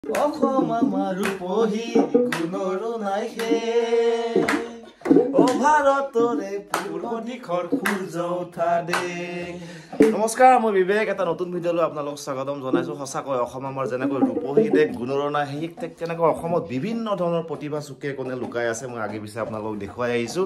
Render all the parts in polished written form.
অসম আমাৰ ৰূপহী গুণৰো নাই ও ভাৰতৰে পূৰ্ব দিশৰ সূৰ্য উঠা দেশ। নমস্কাৰ, মই বিবেক। এটা নতুন ভিডিঅ'লৈ আপোনালোকক স্বাগতম জনাইছোঁ। সঁচাকৈ অসম আমাৰ যেনেকৈ ৰূপহী দেশ গুণৰো নাই ঠিক তেনেকৈ অসমত বিভিন্ন ধৰণৰ প্ৰতিভা চুকে কোণে লুকাই আছে। মই আগে পিছে আপোনালোকক দেখুৱাই আহিছোঁ।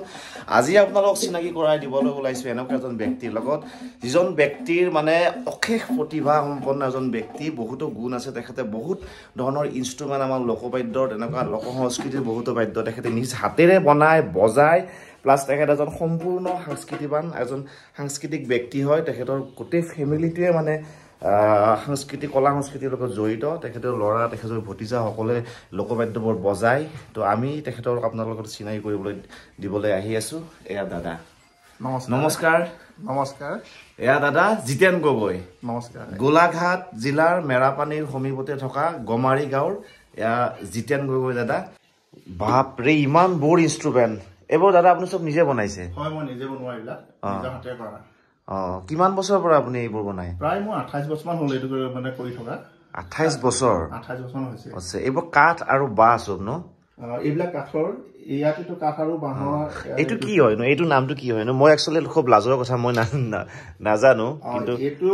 আজি আপোনালোকক চিনাকি কৰাই দিবলৈ ওলাইছোঁ এনেকুৱা এজন ব্যক্তিৰ লগত, যিজন ব্যক্তিৰ মানে অশেষ প্ৰতিভা সম্পন্ন এজন ব্যক্তি। বহুতো গুণ আছে তেখেতে, বহুত ধৰণৰ ইনষ্ট্ৰুমেণ্ট আমাৰ লোকবাদ্যৰ তেনেকুৱা লোক সংস্কৃতিৰ বহুতো বাদ্য তেখেতে নিজ হাতেৰে বনাই বজায়। প্লাছ তেখেত এজন সম্পূৰ্ণ সাংস্কৃতিবান এজন সাংস্কৃতিক ব্যক্তি হয়। তেখেতৰ গোটেই ফেমিলিটোৱে মানে সাংস্কৃতিক কলা সংস্কৃতিৰ লগত জড়িত। তেখেতৰ ল'ৰা, তেখেতৰ ভতিজা সকলোৱে লোকবাদ্যবোৰ বজায়। তো আমি তেখেতক আপোনালোকৰ লগত চিনাকি দিবলৈ আহি আছোঁ। এয়া দাদা। নমস্কাৰ। নমস্কাৰ। এয়া দাদা জিতেন গগৈ। নমস্কাৰ। গোলাঘাট জিলাৰ মেৰাপানীৰ সমীপতে থকা গমাৰি গাঁৱৰ এয়া জিতেন গগৈ দাদা। বাপৰে, ইমান বোৰ ইনষ্ট্ৰুমেণ্ট। এইবোৰ দাদা আপুনি চব নিজে বনাইছে? হয়, মই নিজে বনোৱা এইবিলাক, নিজৰ হাতেৰে কৰা। কিমান বছৰৰ পৰা আপুনি এইবোৰ বনাই? প্ৰায় মই 28 বছৰমান হ'ল এইটো মানে কৰি থকা। 28 বছৰ? 28 বছৰমান হৈছে। আচ্ছা, এইবোৰ কাঠ আৰু বাঁহ চব ন? এইবিলাক কাঠৰ, ইয়াত এইটো কাঠ আৰু বাঁহৰ। এইটো কি হয় নো? এইটো নামটো কি হয় নো? মই একচুৱেলি খুব লাজৰ কথা, মই নাজানো। কিন্তু এইটো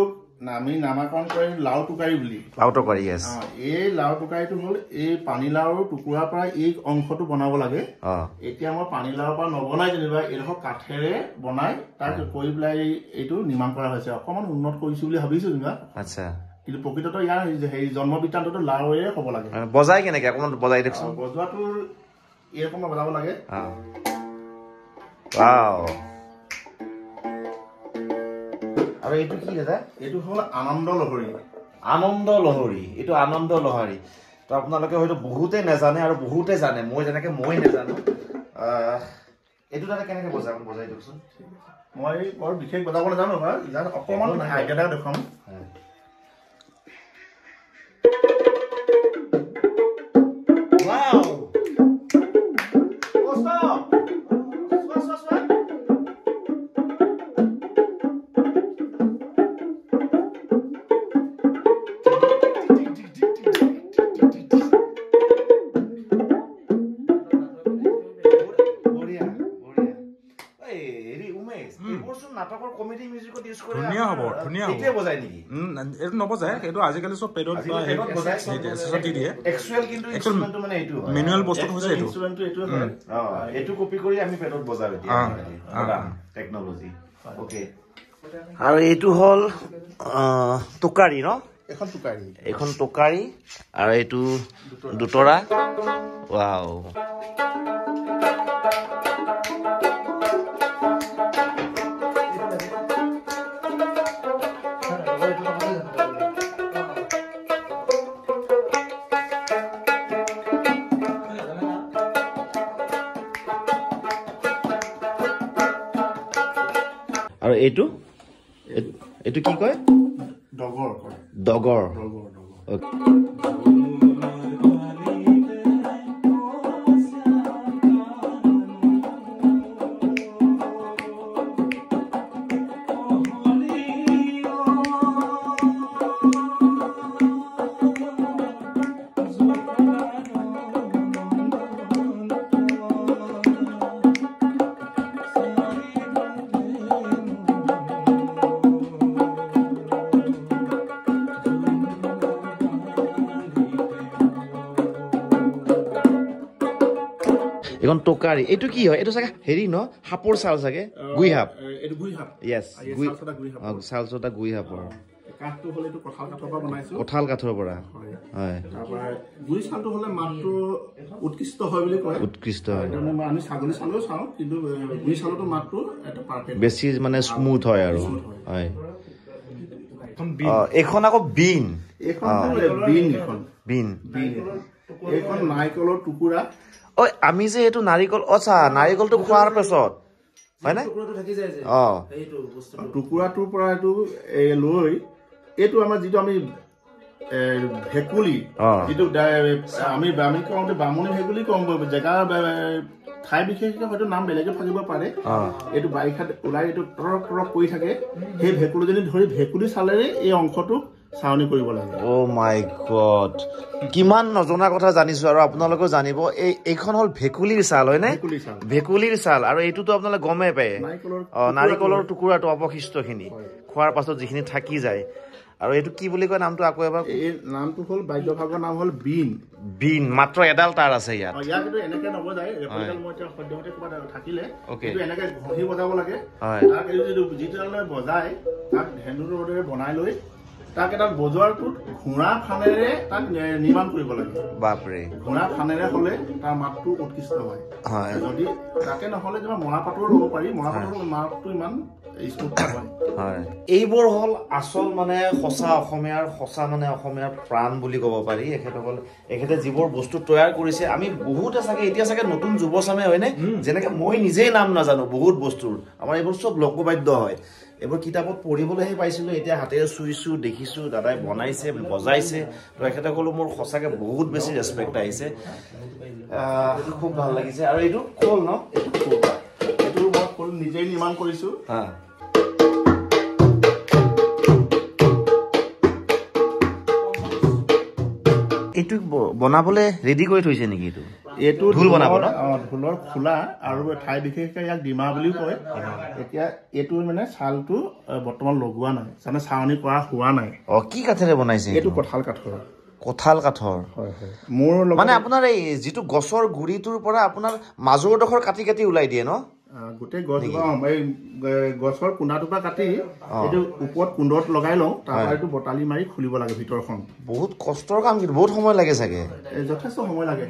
আমি নামাকৰণ কৰি লাও টুকাৰি বুলি। লাও টুকাৰি, yes। এই লাও টুকাৰিটো হ'ল এই পানীলাওৰ টুকুৰাৰ পৰা এই অংশটো বনাব লাগে। এতিয়া মই পানীলাওৰ পৰা নবনাই যেনিবা এইডোখৰ কাঠেৰে বনাই তাক কৰি পেলাই এইটো নিৰ্মাণ কৰা হৈছে। অকণমান উন্নত কৰিছো বুলি ভাবিছো যেনিবা। আচ্ছা, কিন্তু প্ৰকৃততে ইয়াৰ হেৰি জন্ম বৃত্তান্তটো লাওৰে হ'ব লাগে। বজাই কেনেকে অকণমান বজাই দিয়কচোন। বজোৱাটো এইৰকম বজাব লাগে। আৰু এইটো কি দাদা? এইটো হ'ল আনন্দ লহৰী। আনন্দ লহৰী, এইটো আনন্দ লহৰী। তো আপোনালোকে হয়তো বহুতে নাজানে আৰু বহুতে জানে, মই যেনেকে মই নাজানো। এইটো দাদা কেনেকে বজাই দিয়কচোন। মই বৰ বিশেষ বজাব নাজানো, অকণমান আইডিয়া দেখুৱাম। আজিকালি চব পেডত মেনুৱেল বস্তুটো হৈছে এইটো কপি কৰি আমি পেডত বজাই টেকনলজি। ওকে, আৰু এইটো হ'ল টোকাৰি ন? এখন টোকাৰি আৰু এইটো দুতৰা। ৱাও, আৰু এইটো কি কয়? ডগৰ। ডগৰ। এখন টোকাৰি। এইটো কি হয়? এইটো চাগে হেৰি ন, সাপৰ চাল চাগে, গুই সাপ। য়েছ, চাল চটা গুই সাপৰ। কাঠটো হ'লে এইটো কঁঠাল কাঠৰ পৰা বনাইছো। কঁঠাল কাঠৰ পৰা, হয়। তাৰপৰা গুই চালটো হ'লে মাতটো উৎকৃষ্ট হয় বুলি কয়। উৎকৃষ্ট হয়। আমি ছাগলী চালেও চাওঁ, কিন্তু গুই চালতো মাতটো এটা পাৰফেক্ট, বেছি মানে স্মুথ হয় আৰু। হয়, এইখন আকৌ বিন। বিন এইখন নাৰিকলৰ টুকুৰা। আমি যে এইটো নাৰিকল, আচ্ছা, নাৰিকলটো খোৱাৰ পিছত হয় নে? টুকুৰাটোৰ পৰা এইটো লৈ এইটো আমাৰ যিটো আমি ভেকুলি, যিটো আমি কওঁতে বামুণী ভেকুলি কওঁ, জেগা ঠাই বিশেষকে হয়তো নাম বেলেগে থাকিব পাৰে। এইটো বাৰিষাত ওলাই এইটো টৰক টৰক কৰি থাকে, সেই ভেকুলিজনী ধৰি ভেকুলি চালেৰে এই অংশটো চাউনি কৰিব লাগে ও মাই গড কিমান নজনা কথা জানিছো আৰু আপোনালোকেও জানিব এইখন হল ভেকুলিৰ চাল হয় নে ভেকুলিৰ চাল আৰু এইটোতো আপোনালোকে গমেই পায় নাৰিকলৰ টুকুৰাটো অৱশিষ্টখিনি খোৱাৰ পাছত যিখিনি থাকি যায় আৰু এইটো কি বুলি কয় নামটো আকৌ এবাৰ এই নামটো হল বাদ্যভাগৰ নাম হল বিন বিন মাত্ৰ এডাল তাৰ আছে ইয়াত ইয়াত কিন্তু এনেকে নবজায় ৰেকৰ্ডাল মই এতিয়া সদ্যহতে কিবা থাকিলে কিন্তু এনেকে ঘঁহি বজাব লাগে তাক যিটো বজায় তাক ধেনু ৰদৰে বনাই লৈ তাক এটা বজোৱাৰটোত ঘোঁৰা ফানেৰে তাক নিৰ্মাণ কৰিব লাগে বাপৰে ঘোঁৰা ফানেৰে হলে তাৰ মাতটো উৎকৃষ্ট হয় যদি তাকে নহলে যেনিবা মৰাপাতৰো ল'ব পাৰি মৰাপাতৰ মাতটো ইমান এইবোৰ হল আচল মানে সঁচা অসমীয়াৰ প্ৰাণ বুলি ক'ব পাৰি এখেতে যিবোৰ বস্তু তৈয়াৰ কৰিছে আমি বহুতে চাগে এতিয়া চাগে নতুন যুৱচামে হয়নে যেনেকে মই নিজেই নাম নাজানো বহুত বস্তুৰ আমাৰ এইবোৰ চব লোকবাদ্য হয় এইবোৰ কিতাপত পঢ়িবলৈহে পাইছিলোঁ এতিয়া হাতেৰে চুইছোঁ দেখিছোঁ দাদাই বনাইছে বজাইছে তো এখেতসকলো মোৰ সঁচাকৈ বহুত বেছি ৰেচপেক্ট আহিছে খুব ভাল লাগিছে আৰু এইটো খোল ন এইটো মই খোল নিজেই নিৰ্মাণ কৰিছোঁ এইটো বনাবলৈ ৰেডি কৰি থৈছে নেকি এইটো ঢোল বনাব ঢোলৰ খোলা আৰু ঠাই বিশেষকৈ ইয়াক ডিমা বুলিও কয় এতিয়া এইটো মানে ছালটো বৰ্তমান লগোৱা নাই মানে চাৱনি কৰা হোৱা নাই কি কাঠেৰে বনাইছে এইটো কঁঠাল কাঠৰ মোৰ মানে আপোনাৰ এই যিটো গছৰ গুৰিটোৰ পৰা আপোনাৰ মাজৰ ডোখৰ কাটি কাটি ওলাই দিয়ে ন গোটেই গছজোপা এই গছৰ কুণ্ডাটোপা কাটি এইটো ওপৰত কুণ্ডত লগাই লওঁ তাৰপৰা এইটো বটালি মাৰি খুলিব লাগে ভিতৰখন বহুত কষ্টৰ কাম কিন্তু বহুত সময় লাগে চাগে যথেষ্ট সময় লাগে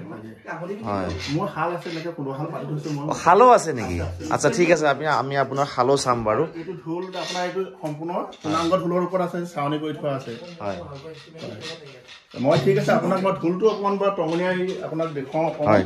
মোৰ শাল আছে এনেকৈ কুণ্ড শাল পাতি থৈছোঁ মই শালো আছে নেকি আচ্ছা ঠিক আছে আমি আপোনাৰ শালো চাম বাৰু এইটো ঢোল আপোনাৰ এইটো সম্পূৰ্ণ পূৰ্ণাংগ ঢোলৰ ওপৰত আছে চাৱনি কৰি থোৱা আছে মই ঠিক আছে আপোনাক মই ঢোলটো অকণমান বাৰু টঙনিয়াই আপোনাক দেখুৱাওঁ অকণমান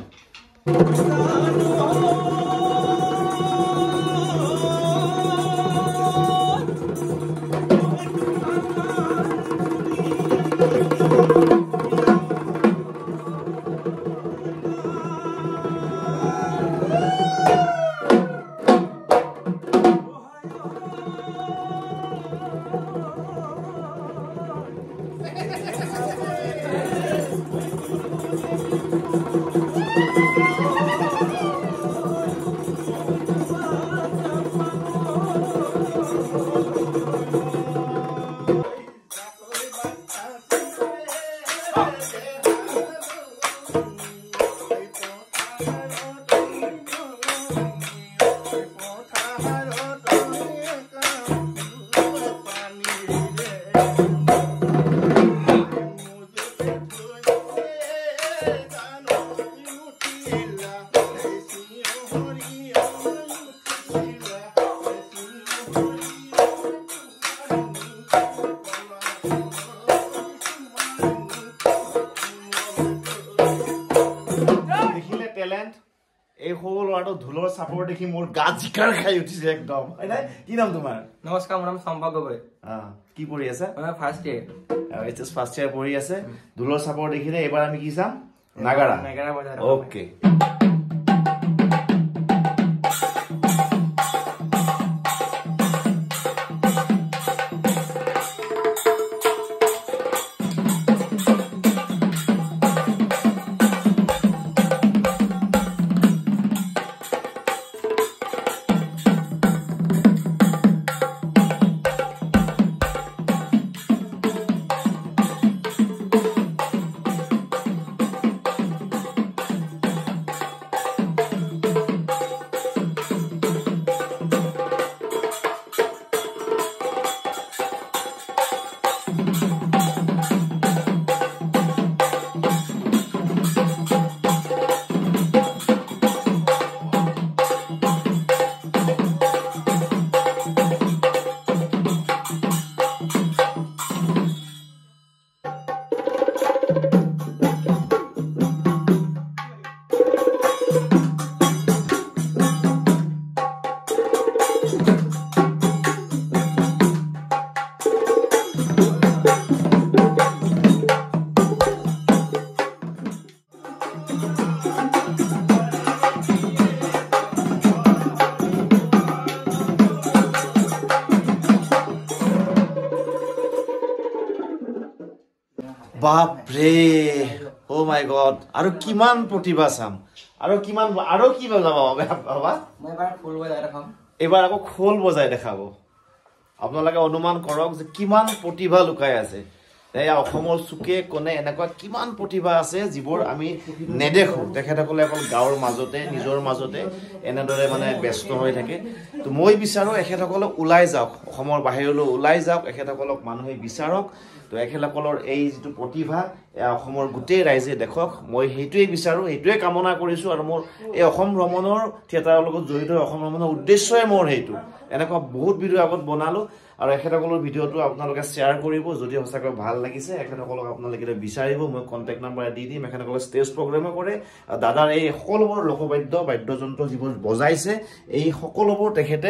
ঢোলৰ চাপৰ দেখি মোৰ গা জিকাৰ খাই উঠিছে একদম কি নাম তোমাৰ নমস্কাৰ মোৰ নাম চম্পা গগৈ কি পঢ়ি আছা ফাৰ্ষ্ট ইয়াৰ পঢ়ি আছে ঢোলৰ চাপৰ দেখিলে এইবাৰ আমি কি চাম নাগাৰা অ'কে বাপৰে ও মাই গড আৰু কিমান প্ৰতিভা চাম আৰু কি বজাব বাবা মই এবাৰ খোল বজাই দেখাম এবাৰ আকৌ খোল বজাই দেখাব আপোনালোকে অনুমান কৰক যে কিমান প্ৰতিভা লুকাই আছে এই অসমৰ চুকে কোনে এনেকুৱা কিমান প্ৰতিভা আছে যিবোৰ আমি নেদেখো তেখেতসকলে অকল গাঁৱৰ মাজতে নিজৰ মাজতে এনেদৰে মানে ব্যস্ত হৈ থাকে তো মই বিচাৰো এখেতসকলক ওলাই যাওক অসমৰ বাহিৰলৈ ওলাই যাওক এখেতসকলক মানুহে বিচাৰক তো এখেতসকলৰ এই যিটো প্ৰতিভা অসমৰ গোটেই ৰাইজে দেখক মই সেইটোৱেই বিচাৰো সেইটোৱে কামনা কৰিছো আৰু মোৰ এই অসম ভ্ৰমণৰ থিয়েটাৰৰ লগত জড়িত অসম ভ্ৰমণৰ উদ্দেশ্যই মোৰ সেইটো এনেকুৱা বহুত ভিডিঅ' আগত বনালো আৰু এখেতসকলৰ ভিডিঅ'টো আপোনালোকে শ্বেয়াৰ কৰিব যদি সঁচাকৈ ভাল লাগিছে এখেতসকলক আপোনালোকে বিচাৰিব মই কণ্টেক্ট নাম্বাৰ দি দিম এখেতসকলে ষ্টেজ প্ৰগ্ৰেমো কৰে দাদাৰ এই সকলোবোৰ লোকবাদ্য বাদ্যযন্ত্ৰ যিবোৰ বজাইছে এই সকলোবোৰ তেখেতে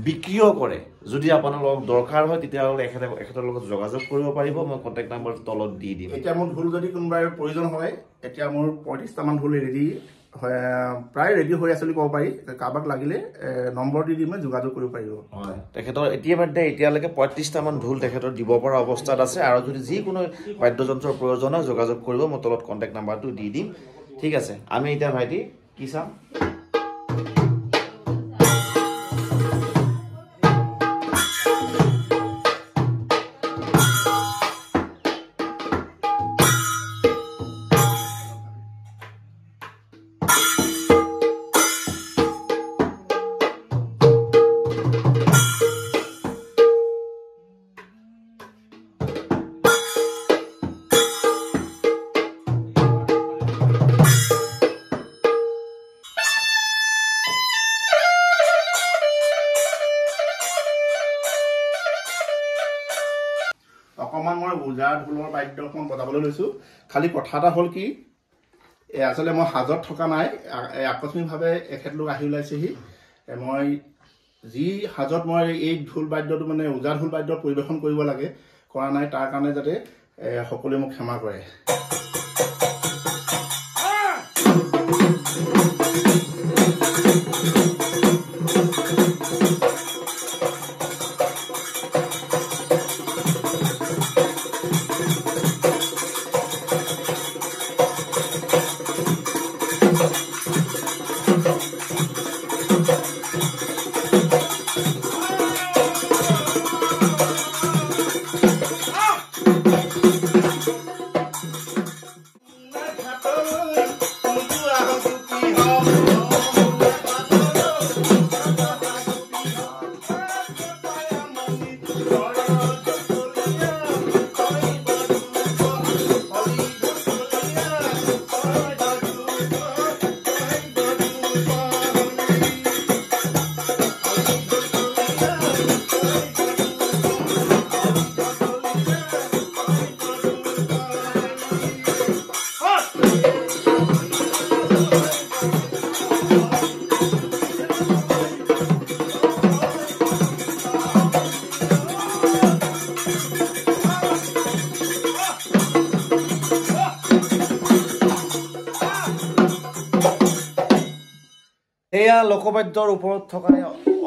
বিক্ৰীও কৰে যদি আপোনালোকক দৰকাৰ হয় তেতিয়াহ'লে এখেতৰ লগত যোগাযোগ কৰিব পাৰিব মই কণ্টেক্ট নাম্বাৰটো তলত দি দিম এতিয়া মোৰ ঢোল যদি কোনোবাই প্ৰয়োজন হয় এতিয়া মোৰ 35টামান ঢোল ৰেডি প্ৰায় ৰেডি হৈ আছে বুলি ক'ব পাৰি কাৰোবাক লাগিলে নম্বৰ দি দিম যোগাযোগ কৰিব পাৰিব হয় তেখেতৰ এতিয়ালৈকে 35টামান ঢোল তেখেতৰ দিব পৰা অৱস্থাত আছে আৰু যদি যিকোনো বাদ্যযন্ত্ৰৰ প্ৰয়োজন হয় যোগাযোগ কৰিব মই তলত কণ্টেক্ট নাম্বাৰটো দি দিম ঠিক আছে আমি এতিয়া ভাইটি কি চাম অকণমান মই ওজা ঢোলৰ বাদ্য অকণমান বজাবলৈ লৈছোঁ খালি কথা এটা হ'ল কি আচলতে মই হাজত থকা নাই আকস্মিকভাৱে এখেতলোক আহি ওলাইছেহি মই যি হাজত মই এই ঢোল বাদ্যটো মানে ওজা ঢোল বাদ্য পৰিৱেশন কৰিব লাগে কৰা নাই তাৰ কাৰণে যাতে সকলোৱে মোক ক্ষমা কৰে এয়া লোকবাদ্যৰ ওপৰত থকা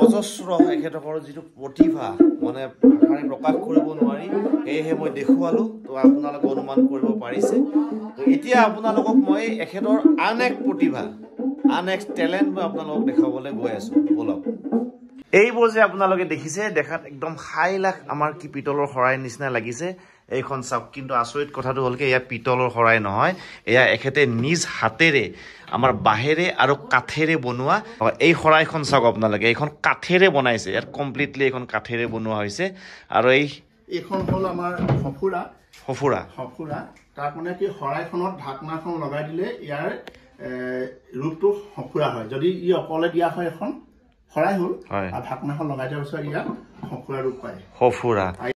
অজস্ৰ এখেতসকলৰ যিটো প্ৰতিভা মানে ভাষাৰে প্ৰকাশ কৰিব নোৱাৰি সেয়েহে মই দেখুৱালো তো আপোনালোকে অনুমান কৰিব পাৰিছে তো এতিয়া আপোনালোকক মই এখেতৰ আন এক প্ৰতিভা আন এক টেলেণ্ট মই আপোনালোকক দেখাবলৈ গৈ আছো বলক এইবোৰ যে আপোনালোকে দেখিছে দেখাত একদম হাইলাখ আমাৰ কি পিতলৰ শৰাই নিচিনা লাগিছে এইখন চাওক কিন্তু আচৰিত কথাটো হ'ল কি এয়া পিতলৰ শৰাই নহয় এয়া এখেতে নিজ হাতেৰে আমাৰ বাহেৰে আৰু কাঠেৰে বনোৱা এই শৰাইখন চাওক আপোনালোকে এইখন কাঠেৰে বনাইছে ইয়াত কমপ্লিটলি এইখন কাঠেৰে বনোৱা হৈছে আৰু এইখন হ'ল আমাৰ সফুৰা তাক মানে কি শৰাইখনত ঢাকনাখন লগাই দিলে ইয়াৰ ৰূপটো সফুৰা হয় যদি ই অকলে দিয়া হয় এখন শৰাই হ'ল আৰু ঢাকনাখন লগাই দিয়াৰ পিছত ইয়াত সফুৰা ৰূপ পায়